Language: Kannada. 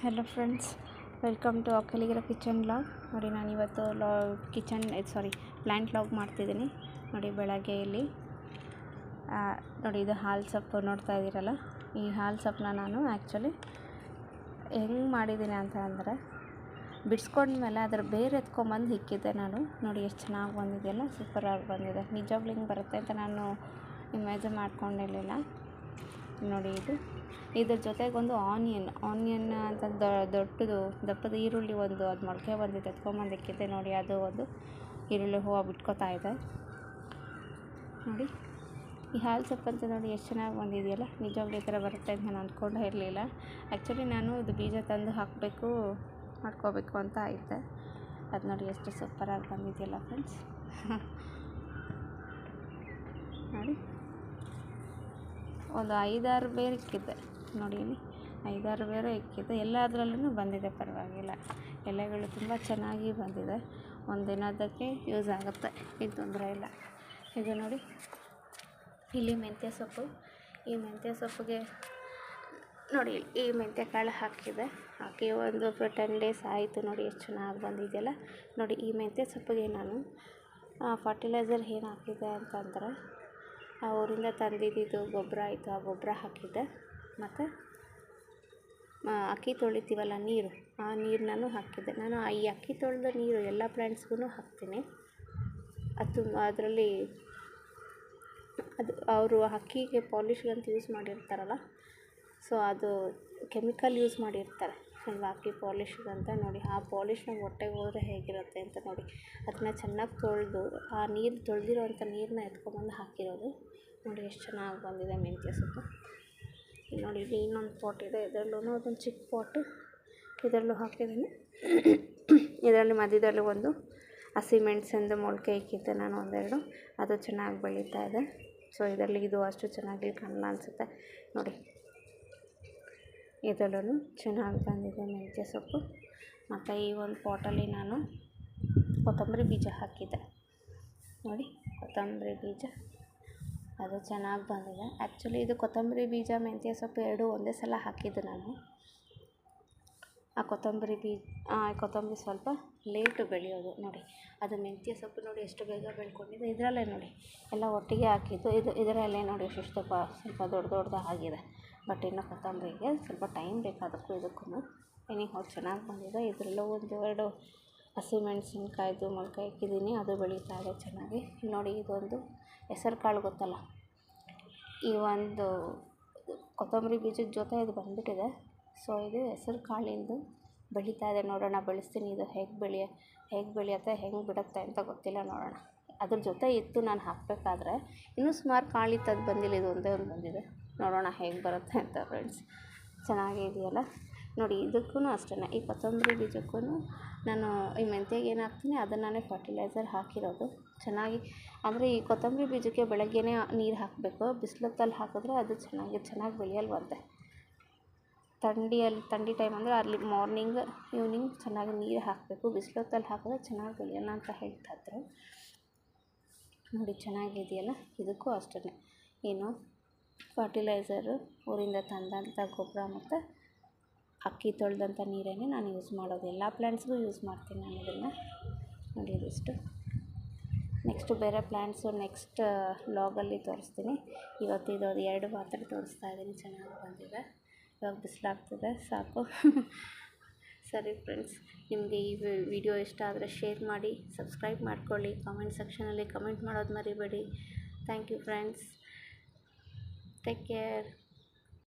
ಹಲೋ ಫ್ರೆಂಡ್ಸ್, ವೆಲ್ಕಮ್ ಟು ಒಕ್ಕಲಿಗರ ಕಿಚನ್ ಲಾಗ್. ನೋಡಿ, ನಾನಿವತ್ತು ಪ್ಲ್ಯಾಂಟ್ ಲಾಗ್ ಮಾಡ್ತಿದ್ದೀನಿ. ನೋಡಿ, ಬೆಳಗ್ಗೆ ಇಲ್ಲಿ ನೋಡಿ, ಇದು ಹಾಲು ಸೊಪ್ಪು ನೋಡ್ತಾ ಇದ್ದೀರಲ್ಲ. ಈ ಹಾಲು ಸೊಪ್ಪನ್ನ ನಾನು ಆ್ಯಕ್ಚುಲಿ ಹೆಂಗೆ ಮಾಡಿದ್ದೀನಿ ಅಂತ ಅಂದರೆ, ಬಿಡಿಸ್ಕೊಂಡ್ಮೇಲೆ ಅದರ ಬೇರೆ ಎತ್ಕೊಂಬಂದು ಇಕ್ಕಿದ್ದೆ ನಾನು. ನೋಡಿ ಎಷ್ಟು ಚೆನ್ನಾಗಿ ಬಂದಿದೆಯಲ್ಲ, ಸೂಪರಾಗಿ ಬಂದಿದೆ. ನಿಜವಾಗ್ಲೂ ಹಿಂಗೆ ಬರುತ್ತೆ ಅಂತ ನಾನು ಇಮ್ಯಾಜಿನ್ ಮಾಡ್ಕೊಂಡಿರಲಿಲ್ಲ. ನೋಡಿ, ಇದ್ರ ಜೊತೆಗೆ ಒಂದು ಆನಿಯನ್ ಅಂತ ದಪ್ಪದ ಈರುಳ್ಳಿ ಅದು ಮೊಳಕೆ ಬಂದಿದೆ, ಎತ್ಕೊಂಬಂದು ಇಕ್ಕಿದ್ದೆ. ನೋಡಿ, ಅದು ಒಂದು ಈರುಳ್ಳಿ ಹೂವು ಬಿಟ್ಕೋತಾ ಇದೆ. ನೋಡಿ, ಈ ಹಾಲು ಸೊಪ್ಪಂತ ನೋಡಿ ಎಷ್ಟು ಚೆನ್ನಾಗಿ ಬಂದಿದೆಯಲ್ಲ. ನಿಜವಾಗ್ಲೂ ಈ ಥರ ಬರುತ್ತೆ ಅಂತ ನಾನು ಅಂದ್ಕೊಂಡೇ ಇರಲಿಲ್ಲ. ಆ್ಯಕ್ಚುಲಿ ನಾನು ಇದು ಬೀಜ ತಂದು ಮಾಡ್ಕೋಬೇಕು ಅಂತ ಇದ್ದೆ. ಅದು ನೋಡಿ ಎಷ್ಟು ಸೂಪರಾಗಿ ಬಂದಿದೆಯಲ್ಲ ಫ್ರೆಂಡ್ಸ್. ನೋಡಿ, ಒಂದು 5-6 ಬೇರು ಇಕ್ಕಿದ್ದೆ. ನೋಡಿ, ಇಲ್ಲಿ 5-6 ಬೇರು ಇಕ್ಕಿದ್ದೆ. ಎಲ್ಲದರಲ್ಲೂ ಬಂದಿದೆ, ಪರವಾಗಿಲ್ಲ. ಎಲೆಗಳು ತುಂಬ ಚೆನ್ನಾಗಿ ಬಂದಿದೆ. ಒಂದು ದಿನದಕ್ಕೆ ಯೂಸ್ ಆಗುತ್ತೆ, ಏನು ತೊಂದರೆ ಇಲ್ಲ. ಇದು ನೋಡಿ, ಇಲ್ಲಿ ಮೆಂತ್ಯ ಸೊಪ್ಪು. ಈ ಮೆಂತ್ಯ ಸೊಪ್ಪಿಗೆ ನೋಡಿ, ಈ ಮೆಂತ್ಯ ಕಾಳು ಹಾಕಿ ಒಂದು 10 ಡೇಸ್ ಆಯಿತು. ನೋಡಿ ಎಷ್ಟು ಚೆನ್ನಾಗಿ ಬಂದಿದೆಯಲ್ಲ. ನೋಡಿ, ಈ ಮೆಂತ್ಯ ಸೊಪ್ಪಿಗೆ ನಾನು ಫರ್ಟಿಲೈಸರ್ ಏನು ಹಾಕಿದ್ದೆ ಅಂತಂದರೆ, ಆ ಊರಿಂದ ತಂದಿದ್ದು ಗೊಬ್ಬರ ಆಯಿತು, ಆ ಗೊಬ್ಬರ ಹಾಕಿದ್ದೆ. ಮತ್ತು ಅಕ್ಕಿ ತೊಳಿತೀವಲ್ಲ ನೀರು, ಆ ನೀರನ್ನು ಹಾಕಿದ್ದೆ. ನಾನು ಈ ಅಕ್ಕಿ ತೊಳೆದ ನೀರು ಎಲ್ಲ ಪ್ಲ್ಯಾಂಟ್ಸ್ಗೂ ಹಾಕ್ತೀನಿ. ಅದರಲ್ಲಿ ಅವರು ಅಕ್ಕಿಗೆ ಪಾಲಿಷ್ಗಂತ ಯೂಸ್ ಮಾಡಿರ್ತಾರಲ್ಲ, ಸೊ ಅದು ಕೆಮಿಕಲ್ ಯೂಸ್ ಮಾಡಿರ್ತಾರೆ ಅಲ್ವಾ, ಅಕ್ಕಿ ಪಾಲಿಷ್ಗಂತ. ನೋಡಿ, ಆ ಪಾಲಿಷ್ನ ಹೊಟ್ಟೆಗೆ ಹೋದರೆ ಹೇಗಿರುತ್ತೆ ಅಂತ ನೋಡಿ. ಅದನ್ನ ಚೆನ್ನಾಗಿ ತೊಳೆದು, ಆ ನೀರು ತೊಳೆದಿರೋವಂಥ ನೀರನ್ನ ಎತ್ಕೊಂಬಂದು ಹಾಕಿರೋದು. ನೋಡಿ ಎಷ್ಟು ಚೆನ್ನಾಗಿ ಬಂದಿದೆ ಮೆಂತ್ಯ ಸೊಪ್ಪು. ನೋಡಿ, ಇಲ್ಲಿ ಇನ್ನೊಂದು ಪಾಟ್ ಇದೆ, ಇದರಲ್ಲೂ ಅದೊಂದು ಚಿಕ್ಕ ಪಾಟು, ಇದರಲ್ಲೂ ಹಾಕಿದ್ದೀನಿ. ಇದರಲ್ಲಿ ಮಧ್ಯದಲ್ಲಿ ಒಂದು ಹಸಿಮೆಣಸಿಂದು ಮೊಳಕೆ ಇಕ್ಕಿದ್ದೆ ನಾನು ಒಂದೆರಡು, ಅದು ಚೆನ್ನಾಗಿ ಬೆಳೀತಾ ಇದೆ. ಸೊ ಇದರಲ್ಲಿ ಇದು ಅಷ್ಟು ಚೆನ್ನಾಗಿ ಕಾಣಲ್ಲ ಅನಿಸುತ್ತೆ. ನೋಡಿ, ಇದರಲ್ಲೂ ಚೆನ್ನಾಗಿ ಬಂದಿದೆ ಮೆಂತ್ಯ ಸೊಪ್ಪು. ಮತ್ತು ಈ ಒಂದು ಪಾಟಲ್ಲಿ ನಾನು ಕೊತ್ತಂಬರಿ ಬೀಜ ಹಾಕಿದ್ದೆ. ನೋಡಿ, ಕೊತ್ತಂಬರಿ ಬೀಜ ಅದು ಚೆನ್ನಾಗಿ ಬಂದಿದೆ. ಆ್ಯಕ್ಚುಲಿ ಇದು ಕೊತ್ತಂಬರಿ ಬೀಜ, ಮೆಂತ್ಯ ಸೊಪ್ಪು ಎರಡೂ ಒಂದೇ ಸಲ ಹಾಕಿದ್ದು ನಾನು. ಆ ಕೊತ್ತಂಬರಿ ಸ್ವಲ್ಪ ಲೇಟು ಬೆಳೆಯೋದು. ನೋಡಿ, ಅದು ಮೆಂತ್ಯ ಸೊಪ್ಪು ನೋಡಿ ಎಷ್ಟು ಬೇಗ ಬೆಳ್ಕೊಂಡಿದೆ. ಇದರಲ್ಲೇ ನೋಡಿ ಎಲ್ಲ ಒಟ್ಟಿಗೆ ಹಾಕಿದ್ದು. ಇದರಲ್ಲೇ ನೋಡಿ ಎಷ್ಟು ಸ್ವಲ್ಪ ದೊಡ್ಡದಾಗಿದೆ. ಬಟ್ ಇನ್ನು ಕೊತ್ತಂಬರಿಗೆ ಸ್ವಲ್ಪ ಟೈಮ್ ಬೇಕು, ಇದಕ್ಕೂ ಎನಿಹೌ ಚೆನ್ನಾಗಿ ಬಂದಿದೆ. ಇದರಲ್ಲೂ 1-2 ಹಸಿಮೆಣಸಿನ್ಕಾಯ್ದು ಮೊಳಕೆ ಇಕ್ಕಿದ್ದೀನಿ, ಅದು ಬೆಳೀತಾ ಇದೆ ಚೆನ್ನಾಗಿ. ನೋಡಿ, ಇದೊಂದು ಹೆಸರು ಕಾಳು ಗೊತ್ತಲ್ಲ, ಈ ಒಂದು ಕೊತ್ತಂಬರಿ ಬೀಜದ ಜೊತೆ ಇದು ಬಂದುಬಿಟ್ಟಿದೆ. ಸೊ ಇದು ಹೆಸರು ಕಾಳಿಂದು ಬೆಳೀತಾ ಇದೆ. ನೋಡೋಣ, ಬೆಳೆಸ್ತೀನಿ. ಇದು ಹೇಗೆ ಬೆಳೆಯುತ್ತೆ, ಹೆಂಗೆ ಬಿಡುತ್ತೆ ಅಂತ ಗೊತ್ತಿಲ್ಲ, ನೋಡೋಣ. ಅದ್ರ ಜೊತೆ ಇತ್ತು ನಾನು ಹಾಕಬೇಕಾದ್ರೆ. ಇನ್ನೂ ಸುಮಾರು ಕಾಳಿತ್ತು, ಅದು ಬಂದಿಲ್ಲ. ಇದು ಒಂದೇ ಒಂದು ಬಂದಿದೆ. ನೋಡೋಣ ಹೇಗೆ ಬರುತ್ತೆ ಅಂತ ಫ್ರೆಂಡ್ಸ್. ಚೆನ್ನಾಗಿದೆಯಲ್ಲ. ನೋಡಿ, ಇದಕ್ಕೂ ಅಷ್ಟೇ, ಈ ಕೊತ್ತಂಬರಿ ಬೀಜಕ್ಕೂ ನಾನು ಈ ಮೆಂತ್ಯಗೆ ಏನು ಹಾಕ್ತೀನಿ ಅದನ್ನೇ ಫರ್ಟಿಲೈಸರ್ ಹಾಕಿರೋದು. ಚೆನ್ನಾಗಿ ಅಂದರೆ ಈ ಕೊತ್ತಂಬರಿ ಬೀಜಕ್ಕೆ ಬೆಳಗ್ಗೆನೇ ನೀರು ಹಾಕಬೇಕು. ಬಿಸಿಲೊತ್ತಲ್ಲಿ ಹಾಕಿದ್ರೆ ಅದು ಚೆನ್ನಾಗಿ ಬೆಳೆಯಲ್ವಂತೆ. ಥಂಡಿ ಟೈಮ್ ಅಂದರೆ ಅಲ್ಲಿ ಮಾರ್ನಿಂಗ್ ಈವ್ನಿಂಗ್ ಚೆನ್ನಾಗಿ ನೀರು ಹಾಕಬೇಕು. ಬಿಸಿಲೊತ್ತಲ್ಲಿ ಹಾಕಿದ್ರೆ ಚೆನ್ನಾಗಿ ಬೆಳೆಯಲ್ಲ ಅಂತ ಹೇಳ್ತಾಯಿದ್ರು. ನೋಡಿ, ಚೆನ್ನಾಗಿದೆಯಲ್ಲ. ಇದಕ್ಕೂ ಅಷ್ಟೇ, ಏನು ಫರ್ಟಿಲೈಸರು ಊರಿಂದ ತಂದಂಥ ಗೊಬ್ಬರ ಮತ್ತು ಅಕ್ಕಿ ತೊಳೆದಂಥ ನೀರನ್ನೇ ನಾನು ಯೂಸ್ ಮಾಡೋದು. ಎಲ್ಲ ಪ್ಲ್ಯಾಂಟ್ಸ್ಗೂ ಯೂಸ್ ಮಾಡ್ತೀನಿ ನಾನು ಇದನ್ನು. ನೋಡಿ, ಇದಿಷ್ಟು. ನೆಕ್ಸ್ಟು ಬೇರೆ ಪ್ಲ್ಯಾಂಟ್ಸು ನೆಕ್ಸ್ಟ್ ಲಾಗಲ್ಲಿ ತೋರಿಸ್ತೀನಿ. ಇವತ್ತು ಇದೊಂದು 2 ಮಾತ್ರ ತೋರಿಸ್ತಾ ಇದ್ದೀನಿ. ಚೆನ್ನಾಗಿ ಬಂದಿದೆ. ಇವಾಗ ಬಿಸಿಲಾಗ್ತಿದೆ, ಸಾಕು. ಸರಿ ಫ್ರೆಂಡ್ಸ್, ನಿಮಗೆ ಈ ವಿಡಿಯೋ ಇಷ್ಟ ಆದರೆ ಶೇರ್ ಮಾಡಿ, ಸಬ್ಸ್ಕ್ರೈಬ್ ಮಾಡ್ಕೊಳ್ಳಿ, ಕಾಮೆಂಟ್ ಸೆಕ್ಷನಲ್ಲಿ ಕಮೆಂಟ್ ಮಾಡೋದು ಮರಿಬೇಡಿ. Thank you friends, take care.